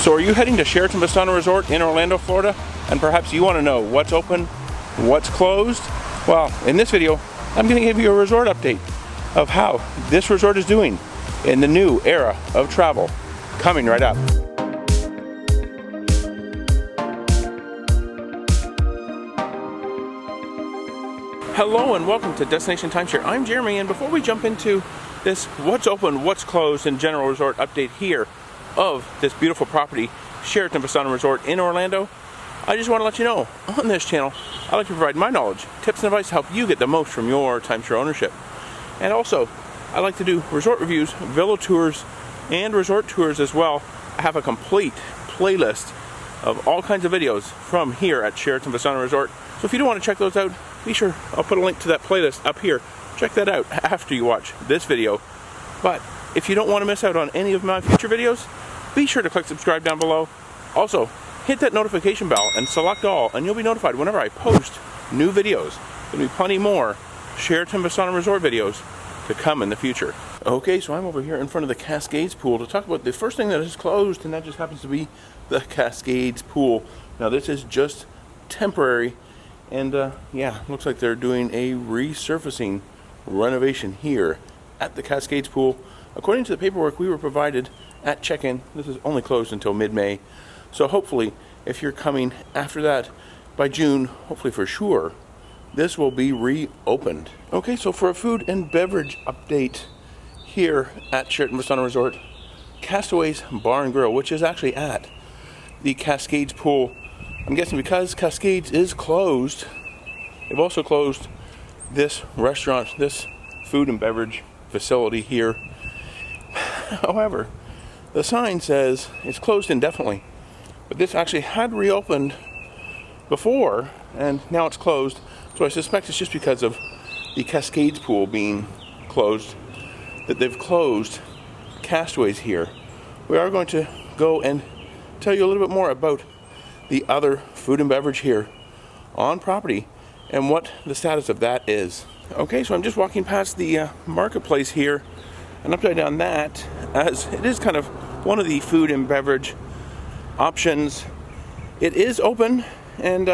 So are you heading to Sheraton Vistana Resort in Orlando, Florida? And perhaps you want to know what's open, what's closed? Well, in this video, I'm going to give you a resort update of how this resort is doing in the new era of travel. Coming right up. Hello and welcome to Destination Timeshare. I'm Jeremy, and before we jump into this what's open, what's closed, and general resort update here of this beautiful property, Sheraton Vistana Resort in Orlando, I just want to let you know, on this channel, I like to provide my knowledge, tips, and advice to help you get the most from your timeshare ownership. And also, I like to do resort reviews, villa tours, and resort tours as well. I have a complete playlist of all kinds of videos from here at Sheraton Vistana Resort. So if you do want to check those out, be sure, I'll put a link to that playlist up here. Check that out after you watch this video. But if you don't want to miss out on any of my future videos, be sure to click subscribe down below. Also, hit that notification bell and select all, and you'll be notified whenever I post new videos. There'll be plenty more Sheraton Vistana Resort videos to come in the future. Okay, so I'm over here in front of the Cascades pool to talk about the first thing that is closed, and that just happens to be the Cascades pool. Now this is just temporary, and yeah, looks like they're doing a resurfacing renovation here at the Cascades pool. According to the paperwork we were provided at check-in, this is only closed until mid-May. So hopefully, if you're coming after that, by June, hopefully for sure, this will be reopened. Okay, so for a food and beverage update here at Sheraton Vistana Resort, Castaways Bar and Grill, which is actually at the Cascades pool. I'm guessing because Cascades is closed, they've also closed this restaurant, this food and beverage facility here. However, the sign says it's closed indefinitely, but this actually had reopened before, and now it's closed. So I suspect it's just because of the Cascades pool being closed that they've closed Castaways here. We are going to go and tell you a little bit more about the other food and beverage here on property and what the status of that is. Okay, so I'm just walking past the marketplace here, and upside down that, as it is kind of one of the food and beverage options. It is open, and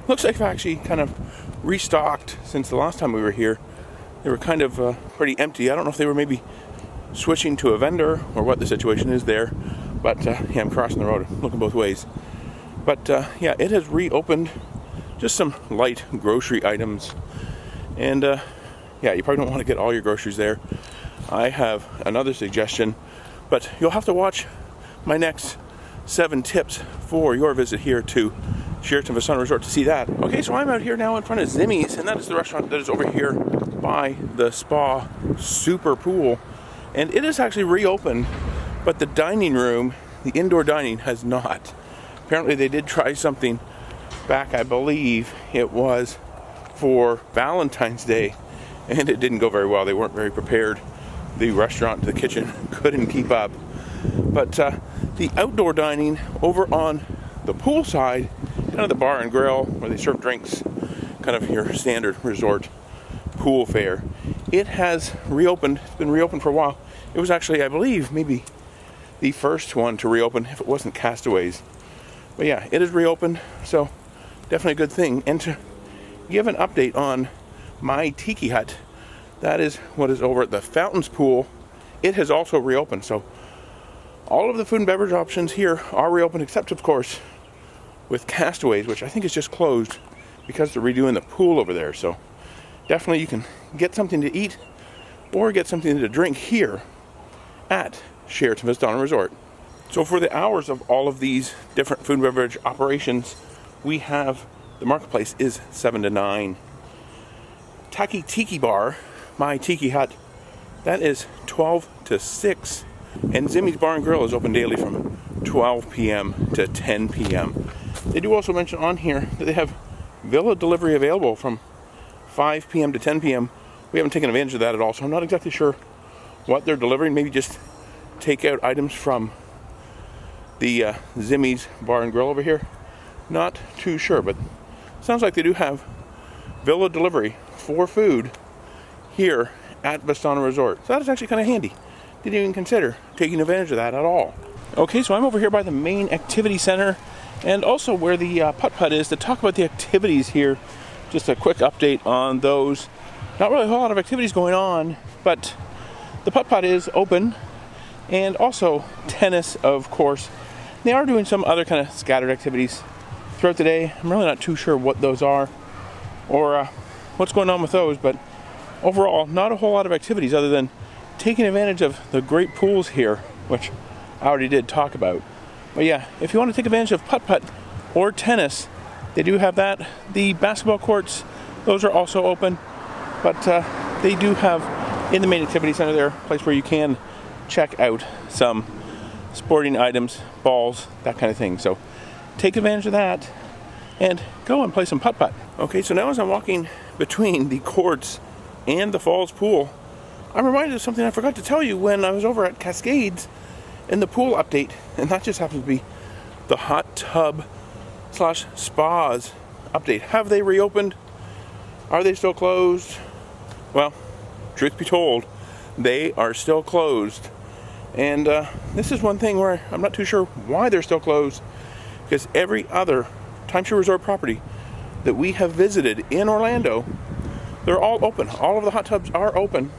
looks like I've actually kind of restocked since the last time we were here. They were kind of pretty empty. I don't know if they were maybe switching to a vendor or what the situation is there, but yeah, I'm crossing the road, looking both ways. But yeah, it has reopened. Just some light grocery items, and yeah, you probably don't want to get all your groceries there. I have another suggestion, but you'll have to watch my next 7 tips for your visit here to Sheraton Vistana Resort to see that. Okay, so I'm out here now in front of Zimmie's, and that is the restaurant that is over here by the spa super pool, and it is actually reopened, but the dining room, the indoor dining, has not. Apparently they did try something back, I believe it was for Valentine's Day, and it didn't go very well. They weren't very prepared. The restaurant, the kitchen, couldn't keep up. But the outdoor dining over on the pool side, kind of the bar and grill where they serve drinks, kind of your standard resort pool fare, it has reopened. It's been reopened for a while. It was actually, I believe, maybe the first one to reopen if it wasn't Castaways. But yeah, it is reopened, so definitely a good thing. And to give an update on my Tiki hut, that is what is over at the Fountains pool. It has also reopened, so all of the food and beverage options here are reopened, except of course with Castaways, which I think is just closed because they're redoing the pool over there. So definitely you can get something to eat or get something to drink here at Sheraton Vistana Resort. So for the hours of all of these different food and beverage operations, we have the marketplace is 7 to 9. Tacky Tiki Bar, my Tiki hut, that is 12 to 6. And Zimmie's Bar and Grill is open daily from 12 p.m. to 10 p.m. They do also mention on here that they have villa delivery available from 5 p.m. to 10 p.m. We haven't taken advantage of that at all, so I'm not exactly sure what they're delivering. Maybe just take out items from the Zimmie's Bar and Grill over here. Not too sure, but sounds like they do have villa delivery for food here at Vistana Resort. So that is actually kind of handy. Didn't even consider taking advantage of that at all. Okay, so I'm over here by the main activity center and also where the putt-putt is to talk about the activities here. Just a quick update on those. Not really a whole lot of activities going on, but the putt-putt is open, and also tennis, of course. They are doing some other kind of scattered activities throughout the day. I'm really not too sure what those are or what's going on with those, but overall, not a whole lot of activities other than taking advantage of the great pools here, which I already did talk about. But yeah, if you want to take advantage of putt-putt or tennis, they do have that. The basketball courts, those are also open, but they do have in the main activity center there a place where you can check out some sporting items, balls, that kind of thing. So take advantage of that and go and play some putt-putt. Okay, so now as I'm walking between the courts and the falls pool, I'm reminded of something I forgot to tell you when I was over at Cascades in the pool update, and that just happens to be the hot tub / spas update. Have they reopened? Are they still closed? Well, truth be told, they are still closed. And this is one thing where I'm not too sure why they're still closed, because every other timeshare resort property that we have visited in Orlando, they're all open. All of the hot tubs are open,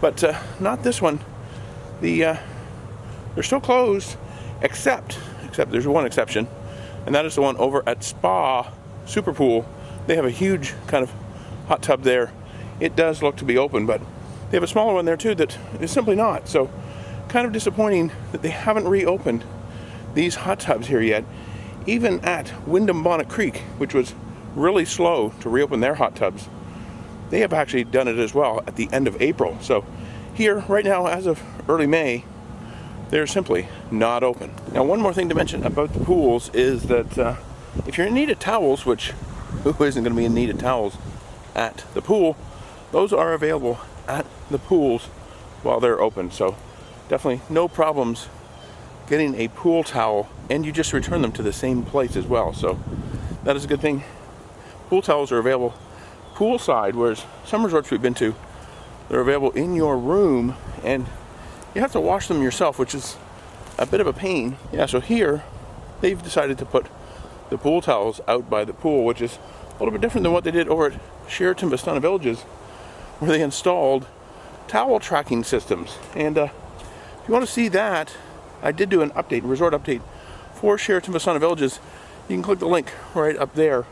but not this one. They're still closed, except there's one exception, and that is the one over at Spa Super Pool. They have a huge kind of hot tub there. It does look to be open, but they have a smaller one there too that is simply not. So kind of disappointing that they haven't reopened these hot tubs here yet. Even at Wyndham Bonnet Creek, which was really slow to reopen their hot tubs, they have actually done it as well at the end of April. So here, right now, as of early May, they're simply not open. Now, one more thing to mention about the pools is that if you're in need of towels, which who isn't going to be in need of towels at the pool, those are available at the pools while they're open. So definitely no problems getting a pool towel, and you just return them to the same place as well. So that is a good thing. Pool towels are available poolside, whereas some resorts we've been to, they're available in your room, and you have to wash them yourself, which is a bit of a pain. Yeah, so here they've decided to put the pool towels out by the pool, which is a little bit different than what they did over at Sheraton Vistana Villages, where they installed towel tracking systems. And if you want to see that, I did do an update, resort update for Sheraton Vistana Villages. You can click the link right up there.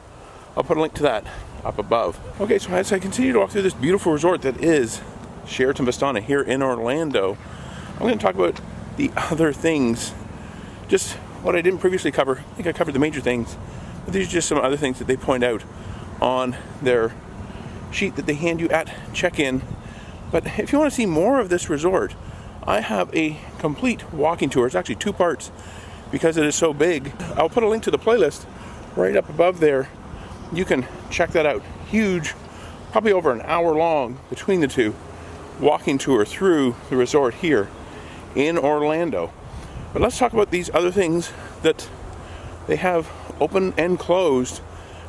I'll put a link to that up above. Okay, so as I continue to walk through this beautiful resort that is Sheraton Vistana here in Orlando, I'm going to talk about the other things, just what I didn't previously cover. I think I covered the major things, but these are just some other things that they point out on their sheet that they hand you at check-in. But if you want to see more of this resort, I have a complete walking tour. It's actually 2 parts because it is so big. I'll put a link to the playlist right up above there. You can check that out. Huge, probably over an hour long between the two, walking tour through the resort here in Orlando. But let's talk about these other things that they have open and closed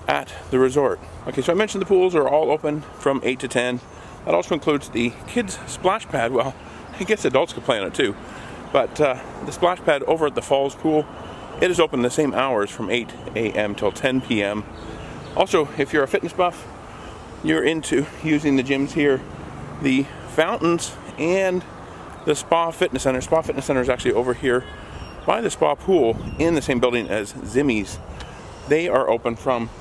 at the resort. Okay, so I mentioned the pools are all open from 8 to 10. That also includes the kids' splash pad. Well, I guess adults could play on it too. But the splash pad over at the Falls Pool, it is open the same hours from 8 a.m. till 10 p.m. Also, if you're a fitness buff, you're into using the gyms here, the fountains, and the Spa Fitness Center. Spa Fitness Center is actually over here by the Spa Pool in the same building as Zimmie's. They are open from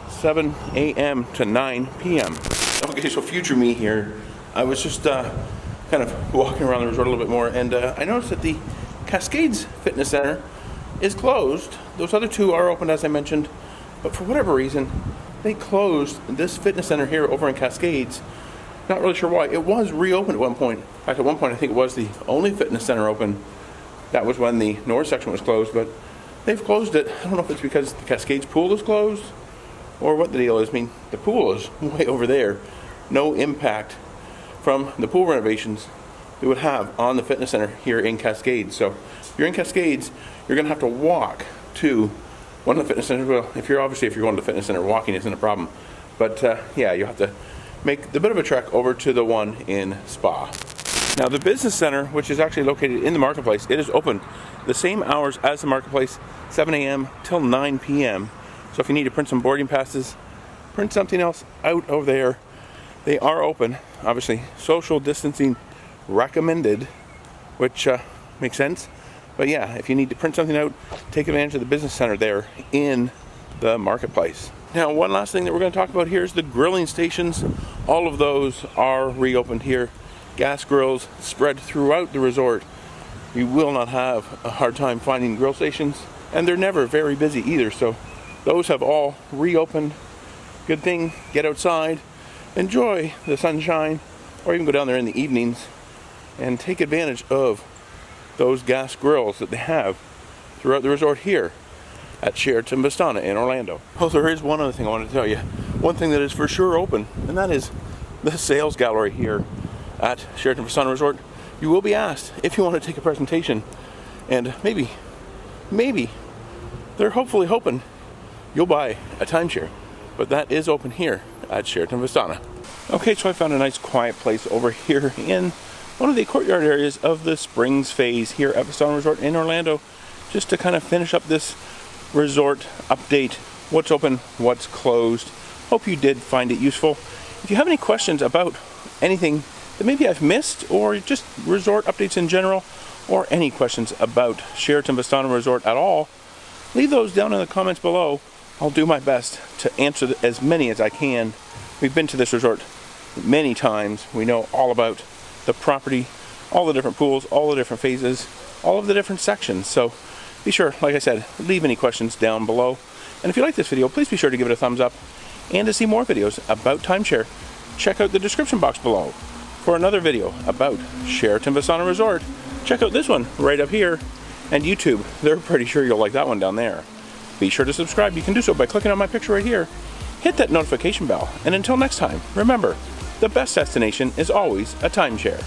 7 a.m. to 9 p.m. Okay, so future me here. I was just kind of walking around the resort a little bit more, and I noticed that the Cascades Fitness Center is closed. Those other two are open, as I mentioned, but for whatever reason, they closed this fitness center here over in Cascades. Not really sure why. It was reopened at one point. In fact, at one point, I think it was the only fitness center open. That was when the north section was closed, but they've closed it. I don't know if it's because the Cascades pool is closed or what the deal is. I mean, the pool is way over there. No impact from the pool renovations they would have on the fitness center here in Cascades. So if you're in Cascades, you're going to have to walk to one of the fitness centers. Well, if you're going to the fitness center, walking isn't a problem. But yeah, you have to make the bit of a trek over to the one in Spa. Now the business center, which is actually located in the marketplace, it is open the same hours as the marketplace, 7 a.m. till 9 p.m. So if you need to print some boarding passes, print something else out over there, they are open. Obviously, social distancing recommended, which makes sense. But yeah, if you need to print something out, take advantage of the business center there in the marketplace. Now, one last thing that we're going to talk about here is the grilling stations. All of those are reopened here. Gas grills spread throughout the resort. You will not have a hard time finding grill stations, and they're never very busy either. So those have all reopened. Good thing, get outside, enjoy the sunshine, or even go down there in the evenings and take advantage of those gas grills that they have throughout the resort here at Sheraton Vistana in Orlando. Oh, there is one other thing I want to tell you. One thing that is for sure open, and that is the sales gallery here at Sheraton Vistana Resort. You will be asked if you want to take a presentation, and maybe they're hopefully hoping you'll buy a timeshare. But that is open here at Sheraton Vistana. Okay, so I found a nice quiet place over here in one of the courtyard areas of the Springs phase here at Vistana Resort in Orlando, just to kind of finish up this resort update. What's open, what's closed. Hope you did find it useful. If you have any questions about anything that maybe I've missed, or just resort updates in general, or any questions about Sheraton Vistana Resort at all, leave those down in the comments below. I'll do my best to answer as many as I can. We've been to this resort many times. We know all about the property, all the different pools, all the different phases, all of the different sections. So be sure, like I said, leave any questions down below. And if you like this video, please be sure to give it a thumbs up. And to see more videos about timeshare, check out the description box below. For another video about Sheraton Vistana Resort, check out this one right up here. And YouTube, they're pretty sure you'll like that one down there. Be sure to subscribe. You can do so by clicking on my picture right here. Hit that notification bell. And until next time, remember, the best destination is always a timeshare.